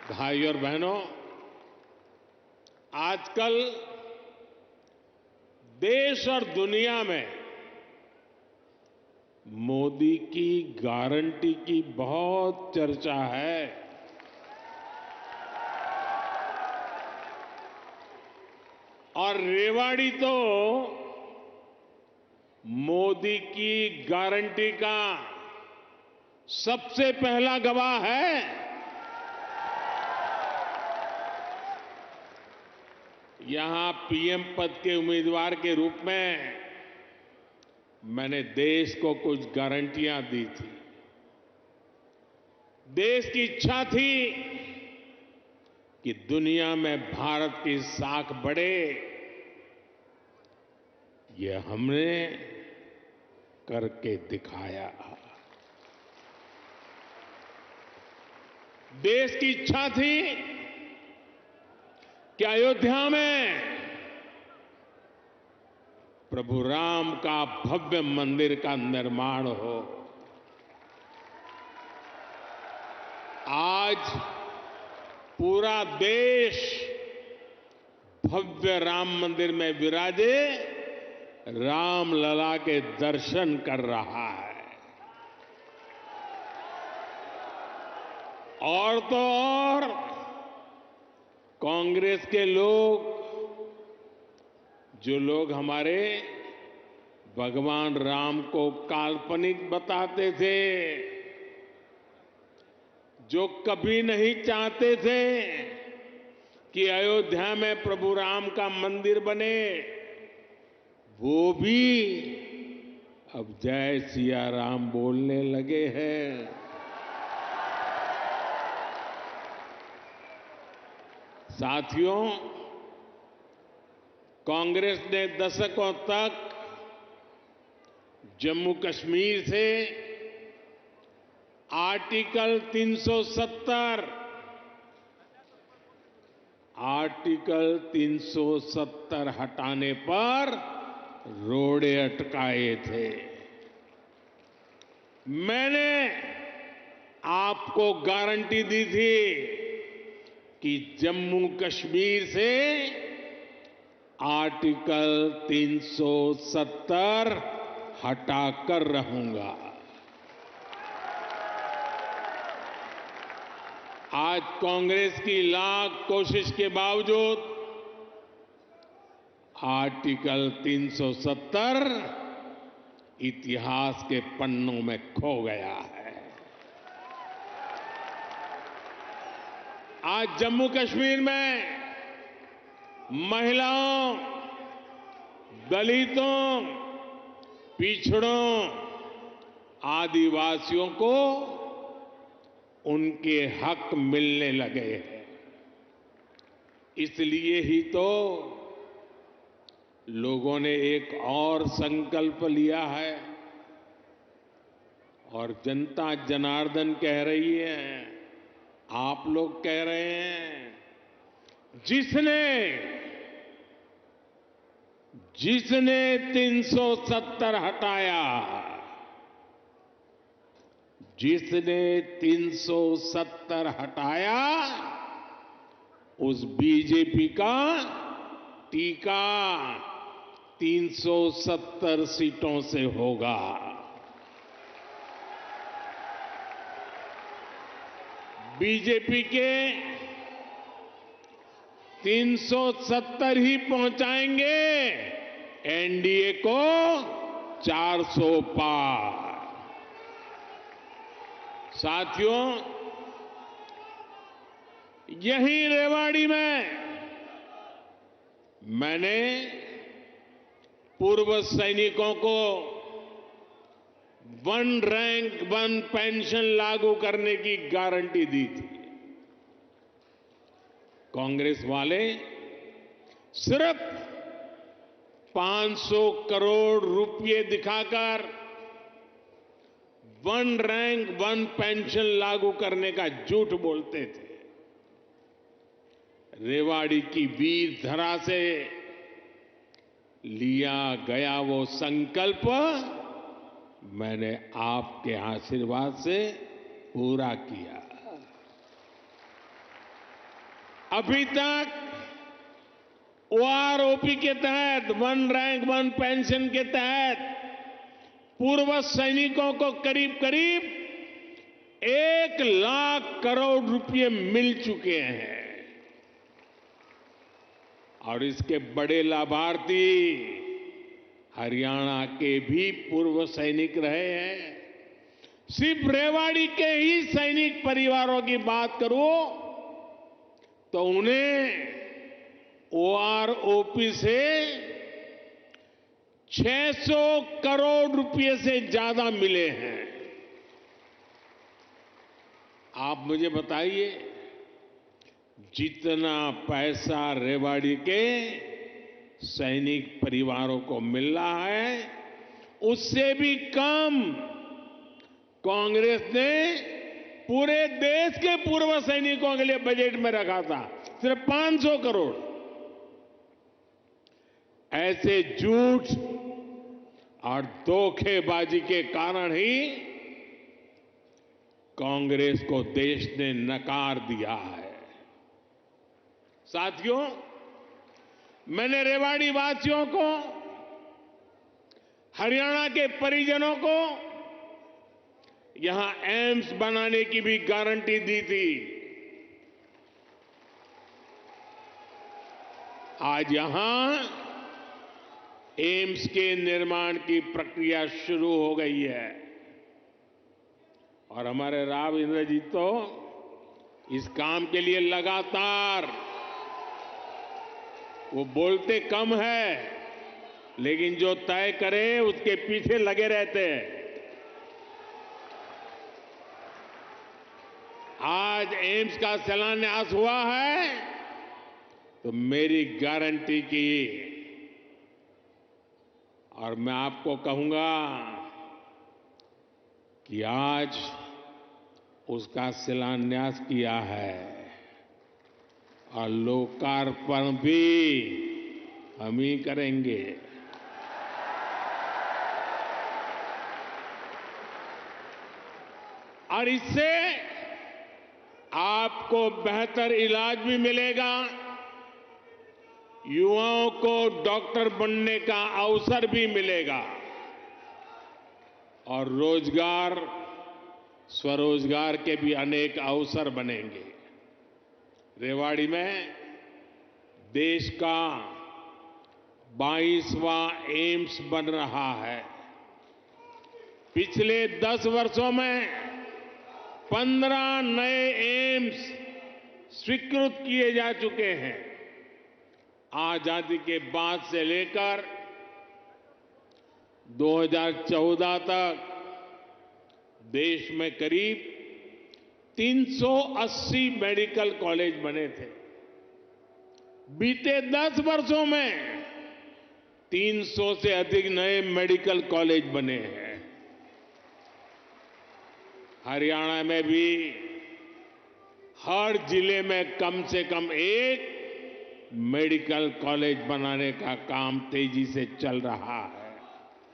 भाई और बहनों, आजकल देश और दुनिया में मोदी की गारंटी की बहुत चर्चा है। और रेवाड़ी तो मोदी की गारंटी का सबसे पहला गवाह है। यहां पीएम पद के उम्मीदवार के रूप में मैंने देश को कुछ गारंटियां दी थी। देश की इच्छा थी कि दुनिया में भारत की साख बढ़े। ये हमने करके दिखाया। देश की इच्छा थी कि अयोध्या में प्रभु राम का भव्य मंदिर का निर्माण हो। आज पूरा देश भव्य राम मंदिर में विराजे राम लला के दर्शन कर रहा है। और तो और कांग्रेस के लोग, जो लोग हमारे भगवान राम को काल्पनिक बताते थे, जो कभी नहीं चाहते थे कि अयोध्या में प्रभु राम का मंदिर बने, वो भी अब जय सिया राम बोलने लगे हैं। साथियों, कांग्रेस ने दशकों तक जम्मू कश्मीर से आर्टिकल 370 हटाने पर रोड़े अटकाए थे। मैंने आपको गारंटी दी थी कि जम्मू कश्मीर से आर्टिकल 370 हटाकर रहूंगा। आज कांग्रेस की लाख कोशिश के बावजूद आर्टिकल 370 इतिहास के पन्नों में खो गया है। आज जम्मू कश्मीर में महिलाओं, दलितों, पिछड़ों, आदिवासियों को उनके हक मिलने लगे हैं। इसलिए ही तो लोगों ने एक और संकल्प लिया है और जनता जनार्दन कह रही है, आप लोग कह रहे हैं, जिसने 370 हटाया, जिसने 370 हटाया, उस बीजेपी का टीका 370 सीटों से होगा। बीजेपी के 370 ही पहुंचाएंगे एनडीए को 400 पार। साथियों, यही रेवाड़ी में मैंने पूर्व सैनिकों को वन रैंक वन पेंशन लागू करने की गारंटी दी थी। कांग्रेस वाले सिर्फ 500 करोड़ रुपए दिखाकर वन रैंक वन पेंशन लागू करने का झूठ बोलते थे। रेवाड़ी की वीर धरा से लिया गया वो संकल्प मैंने आपके आशीर्वाद से पूरा किया। अभी तक ओआरओपी के तहत वन रैंक वन पेंशन के तहत पूर्व सैनिकों को करीब करीब 1,00,000 करोड़ रुपए मिल चुके हैं और इसके बड़े लाभार्थी हरियाणा के भी पूर्व सैनिक रहे हैं। सिर्फ रेवाड़ी के ही सैनिक परिवारों की बात करूं तो उन्हें ओआरओपी से 600 करोड़ रुपए से ज्यादा मिले हैं। आप मुझे बताइए, जितना पैसा रेवाड़ी के सैनिक परिवारों को मिल रहा है उससे भी कम कांग्रेस ने पूरे देश के पूर्व सैनिकों के लिए बजट में रखा था, सिर्फ 500 करोड़। ऐसे झूठ और धोखेबाजी के कारण ही कांग्रेस को देश ने नकार दिया है। साथियों, मैंने रेवाड़ी वासियों को, हरियाणा के परिजनों को यहां एम्स बनाने की भी गारंटी दी थी। आज यहां एम्स के निर्माण की प्रक्रिया शुरू हो गई है और हमारे राव इंद्रजीत तो इस काम के लिए लगातार, वो बोलते कम है लेकिन जो तय करे उसके पीछे लगे रहते हैं। आज एम्स का शिलान्यास हुआ है तो मेरी गारंटी की, और मैं आपको कहूंगा कि आज उसका शिलान्यास किया है और लोकार्पण भी हम ही करेंगे। और इससे आपको बेहतर इलाज भी मिलेगा, युवाओं को डॉक्टर बनने का अवसर भी मिलेगा और रोजगार, स्वरोजगार के भी अनेक अवसर बनेंगे। रेवाड़ी में देश का 22वां एम्स बन रहा है। पिछले 10 वर्षों में 15 नए एम्स स्वीकृत किए जा चुके हैं। आजादी के बाद से लेकर 2014 तक देश में करीब 380 मेडिकल कॉलेज बने थे। बीते 10 वर्षों में 300 से अधिक नए मेडिकल कॉलेज बने हैं। हरियाणा में भी हर जिले में कम से कम एक मेडिकल कॉलेज बनाने का काम तेजी से चल रहा है।